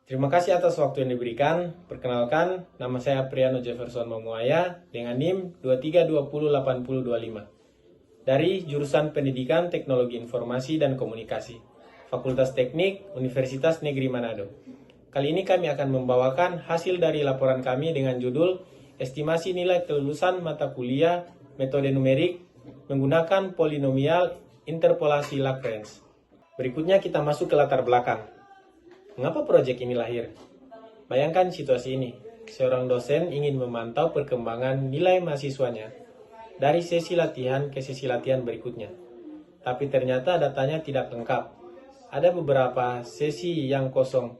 Terima kasih atas waktu yang diberikan. Perkenalkan, nama saya Priano Jefferson Mamuaya dengan NIM 23208025 dari jurusan Pendidikan Teknologi Informasi dan Komunikasi, Fakultas Teknik Universitas Negeri Manado. Kali ini kami akan membawakan hasil dari laporan kami dengan judul Estimasi Nilai Kelulusan Mata Kuliah Metode Numerik menggunakan Polinomial Interpolasi Lagrange. Berikutnya kita masuk ke latar belakang. Mengapa proyek ini lahir? Bayangkan situasi ini. Seorang dosen ingin memantau perkembangan nilai mahasiswanya dari sesi latihan ke sesi latihan berikutnya. Tapi ternyata datanya tidak lengkap. Ada beberapa sesi yang kosong,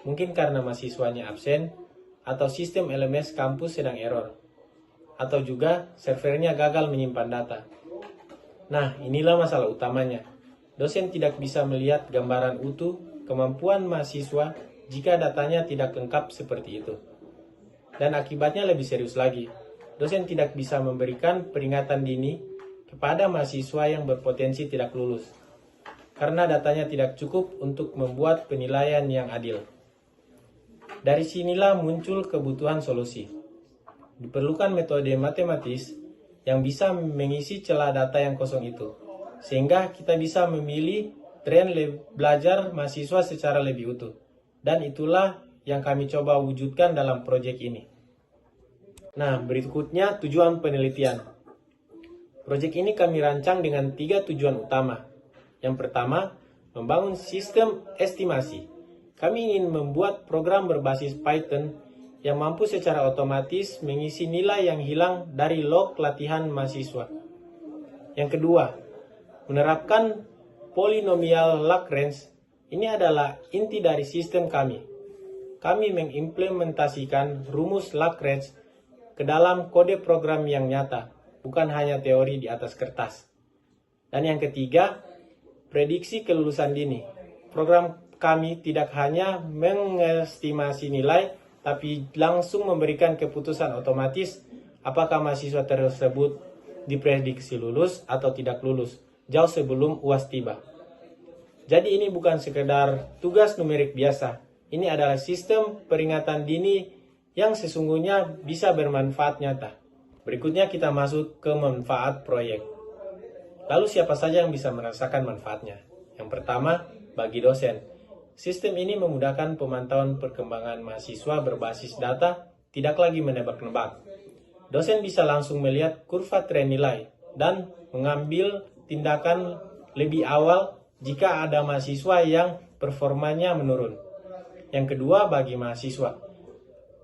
mungkin karena mahasiswanya absen, atau sistem LMS kampus sedang error, atau juga servernya gagal menyimpan data. Nah, inilah masalah utamanya. Dosen tidak bisa melihat gambaran utuh kemampuan mahasiswa jika datanya tidak lengkap seperti itu. Dan akibatnya lebih serius lagi. Dosen tidak bisa memberikan peringatan dini kepada mahasiswa yang berpotensi tidak lulus, karena datanya tidak cukup untuk membuat penilaian yang adil. Dari sinilah muncul kebutuhan solusi. Diperlukan metode matematis yang bisa mengisi celah data yang kosong itu, sehingga kita bisa memilih tren belajar mahasiswa secara lebih utuh. Dan itulah yang kami coba wujudkan dalam proyek ini. Nah, berikutnya tujuan penelitian. Proyek ini kami rancang dengan 3 tujuan utama. Yang pertama, membangun sistem estimasi. Kami ingin membuat program berbasis Python yang mampu secara otomatis mengisi nilai yang hilang dari log latihan mahasiswa. Yang kedua, menerapkan Polinomial Lagrange. Ini adalah inti dari sistem kami. Kami mengimplementasikan rumus Lagrange ke dalam kode program yang nyata, bukan hanya teori di atas kertas. Dan yang ketiga, prediksi kelulusan dini. Program kami tidak hanya mengestimasi nilai, tapi langsung memberikan keputusan otomatis apakah mahasiswa tersebut diprediksi lulus atau tidak lulus jauh sebelum UAS tiba. Jadi ini bukan sekedar tugas numerik biasa. Ini adalah sistem peringatan dini yang sesungguhnya bisa bermanfaat nyata. Berikutnya kita masuk ke manfaat proyek. Lalu siapa saja yang bisa merasakan manfaatnya? Yang pertama, bagi dosen. Sistem ini memudahkan pemantauan perkembangan mahasiswa berbasis data, tidak lagi menebak-nebak. Dosen bisa langsung melihat kurva tren nilai dan mengambil tindakan lebih awal jika ada mahasiswa yang performanya menurun. Yang kedua, bagi mahasiswa,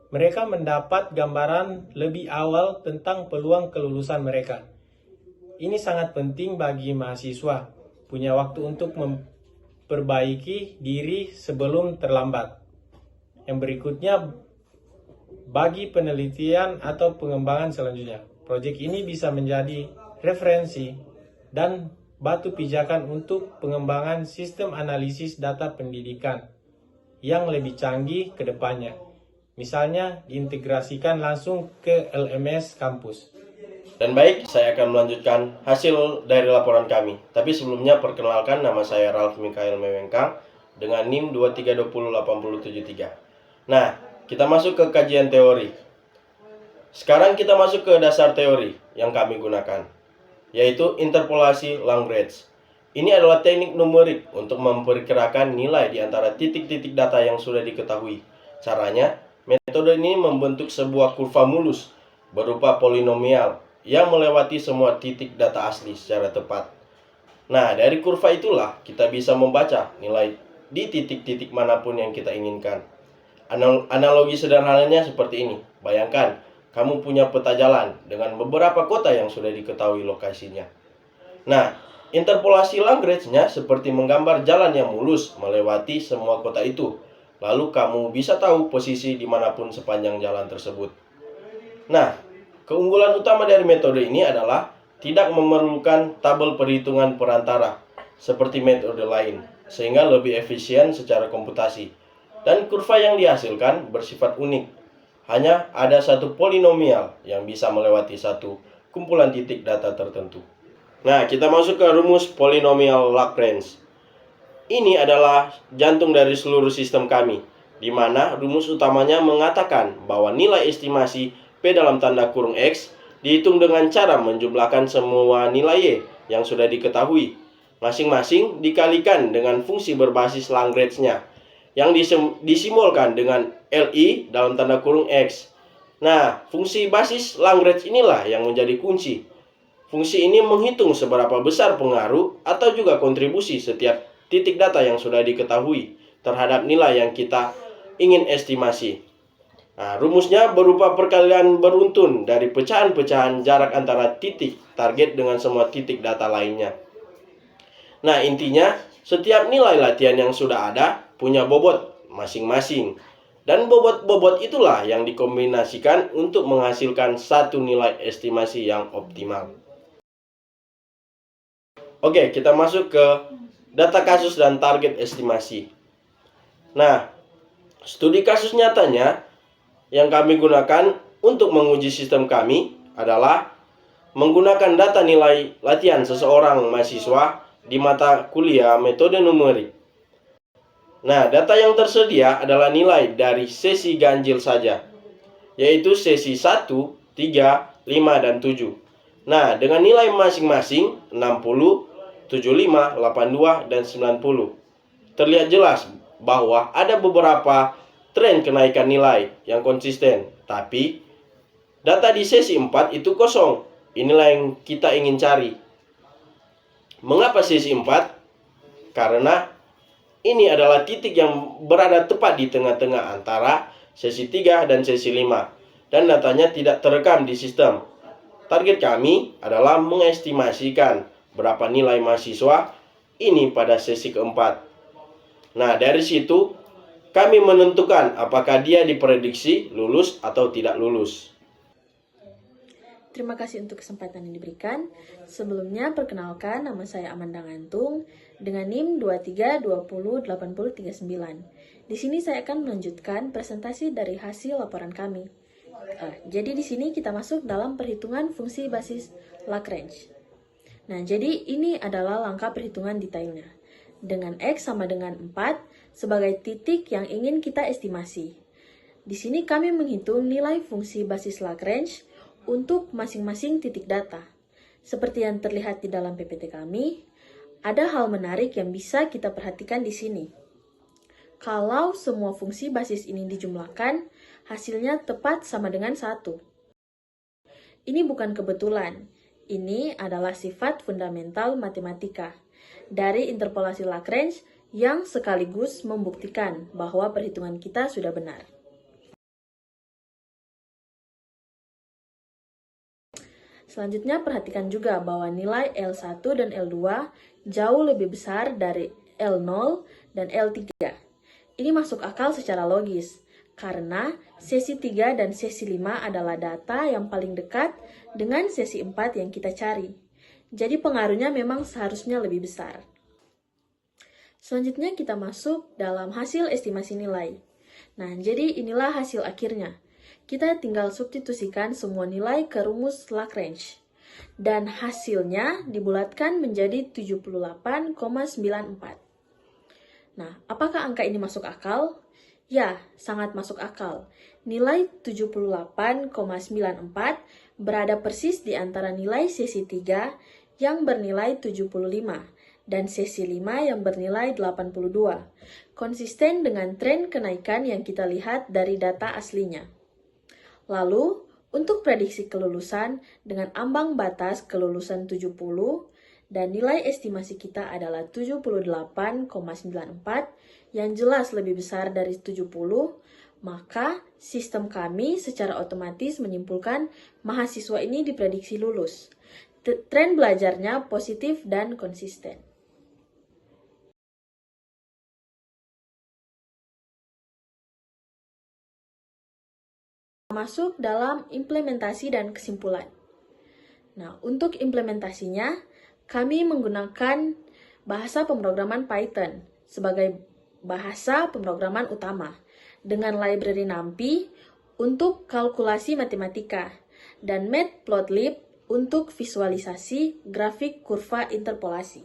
mereka mendapat gambaran lebih awal tentang peluang kelulusan mereka. Ini sangat penting bagi mahasiswa, punya waktu untuk memperbaiki diri sebelum terlambat. Yang berikutnya, bagi penelitian atau pengembangan selanjutnya, proyek ini bisa menjadi referensi dan batu pijakan untuk pengembangan sistem analisis data pendidikan yang lebih canggih ke depannya. Misalnya diintegrasikan langsung ke LMS kampus. Dan baik, saya akan melanjutkan hasil dari laporan kami. Tapi sebelumnya perkenalkan, nama saya Ralf Mikael Mewengkang dengan NIM 23208073. Nah, kita masuk ke kajian teori. Sekarang kita masuk ke dasar teori yang kami gunakan, yaitu interpolasi Lagrange. Ini adalah teknik numerik untuk memperkirakan nilai di antara titik-titik data yang sudah diketahui. Caranya, metode ini membentuk sebuah kurva mulus berupa polinomial yang melewati semua titik data asli secara tepat. Nah, dari kurva itulah kita bisa membaca nilai di titik-titik manapun yang kita inginkan. Analogi sederhananya seperti ini. Bayangkan, kamu punya peta jalan dengan beberapa kota yang sudah diketahui lokasinya. Nah, interpolasi Lagrange-nya seperti menggambar jalan yang mulus melewati semua kota itu. Lalu kamu bisa tahu posisi dimanapun sepanjang jalan tersebut. Nah, keunggulan utama dari metode ini adalah tidak memerlukan tabel perhitungan perantara seperti metode lain, sehingga lebih efisien secara komputasi. Dan kurva yang dihasilkan bersifat unik. Hanya ada satu polinomial yang bisa melewati satu kumpulan titik data tertentu. Nah, kita masuk ke rumus polinomial Lagrange. Ini adalah jantung dari seluruh sistem kami. di mana rumus utamanya mengatakan bahwa nilai estimasi P dalam tanda kurung X dihitung dengan cara menjumlahkan semua nilai Y yang sudah diketahui, masing-masing dikalikan dengan fungsi berbasis Lagrange-nya, yang disimbolkan dengan LI dalam tanda kurung X. Nah, fungsi basis Lagrange inilah yang menjadi kunci. Fungsi ini menghitung seberapa besar pengaruh atau juga kontribusi setiap titik data yang sudah diketahui terhadap nilai yang kita ingin estimasi. Nah, rumusnya berupa perkalian beruntun dari pecahan-pecahan jarak antara titik target dengan semua titik data lainnya. Nah, intinya setiap nilai latihan yang sudah ada punya bobot masing-masing. Dan bobot-bobot itulah yang dikombinasikan untuk menghasilkan satu nilai estimasi yang optimal. Oke, kita masuk ke data kasus dan target estimasi. Nah, studi kasus nyatanya yang kami gunakan untuk menguji sistem kami adalah menggunakan data nilai latihan seseorang mahasiswa di mata kuliah metode numerik. Nah, data yang tersedia adalah nilai dari sesi ganjil saja, yaitu sesi 1, 3, 5, dan 7. Nah, dengan nilai masing-masing 60, 75, 82, dan 90. Terlihat jelas bahwa ada beberapa tren kenaikan nilai yang konsisten, tapi data di sesi 4 itu kosong. Inilah yang kita ingin cari. Mengapa sesi 4? Karena ini adalah titik yang berada tepat di tengah-tengah antara sesi 3 dan sesi 5, dan datanya tidak terekam di sistem. Target kami adalah mengestimasikan berapa nilai mahasiswa ini pada sesi keempat. Nah, dari situ kami menentukan apakah dia diprediksi lulus atau tidak lulus. Terima kasih untuk kesempatan yang diberikan. Sebelumnya, perkenalkan, nama saya Amanda Ngantung dengan NIM 23208039. Di sini saya akan melanjutkan presentasi dari hasil laporan kami. Jadi di sini kita masuk dalam perhitungan fungsi basis Lagrange. Nah, jadi ini adalah langkah perhitungan detailnya. Dengan X sama dengan 4 sebagai titik yang ingin kita estimasi. Di sini kami menghitung nilai fungsi basis Lagrange untuk masing-masing titik data. Seperti yang terlihat di dalam PPT kami, ada hal menarik yang bisa kita perhatikan di sini. Kalau semua fungsi basis ini dijumlahkan, hasilnya tepat sama dengan 1. Ini bukan kebetulan. Ini adalah sifat fundamental matematika dari interpolasi Lagrange yang sekaligus membuktikan bahwa perhitungan kita sudah benar. Selanjutnya, perhatikan juga bahwa nilai L1 dan L2 jauh lebih besar dari L0 dan L3. Ini masuk akal secara logis, karena sesi 3 dan sesi 5 adalah data yang paling dekat dengan sesi 4 yang kita cari. Jadi pengaruhnya memang seharusnya lebih besar. Selanjutnya kita masuk dalam hasil estimasi nilai. Nah, jadi inilah hasil akhirnya. Kita tinggal substitusikan semua nilai ke rumus Lagrange. Dan hasilnya dibulatkan menjadi 78,94. Nah, apakah angka ini masuk akal? Ya, sangat masuk akal. Nilai 78,94 berada persis di antara nilai sesi 3 yang bernilai 75 dan sesi 5 yang bernilai 82. Konsisten dengan tren kenaikan yang kita lihat dari data aslinya. Lalu, untuk prediksi kelulusan dengan ambang batas kelulusan 70 dan nilai estimasi kita adalah 78,94 yang jelas lebih besar dari 70, maka sistem kami secara otomatis menyimpulkan mahasiswa ini diprediksi lulus. Tren belajarnya positif dan konsisten. Masuk dalam implementasi dan kesimpulan. Nah, untuk implementasinya, kami menggunakan bahasa pemrograman Python sebagai bahasa pemrograman utama dengan library NumPy untuk kalkulasi matematika dan Matplotlib untuk visualisasi grafik kurva interpolasi.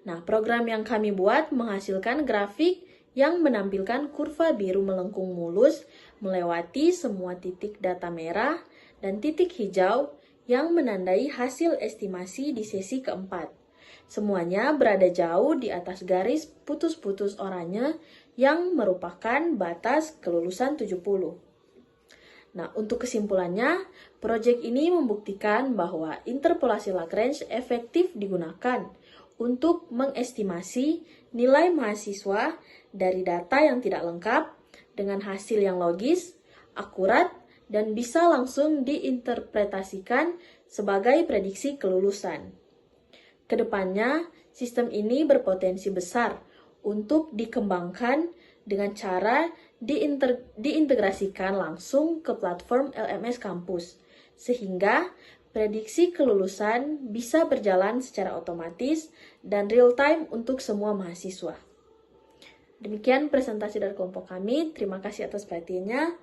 Nah, program yang kami buat menghasilkan grafik yang menampilkan kurva biru melengkung mulus melewati semua titik data merah dan titik hijau yang menandai hasil estimasi di sesi keempat. Semuanya berada jauh di atas garis putus-putus oranye yang merupakan batas kelulusan 70. Nah, untuk kesimpulannya, proyek ini membuktikan bahwa interpolasi Lagrange efektif digunakan untuk mengestimasi nilai mahasiswa dari data yang tidak lengkap dengan hasil yang logis, akurat, dan bisa langsung diinterpretasikan sebagai prediksi kelulusan. Kedepannya, sistem ini berpotensi besar untuk dikembangkan dengan cara diintegrasikan langsung ke platform LMS kampus, sehingga prediksi kelulusan bisa berjalan secara otomatis dan real-time untuk semua mahasiswa. Demikian presentasi dari kelompok kami. Terima kasih atas perhatiannya.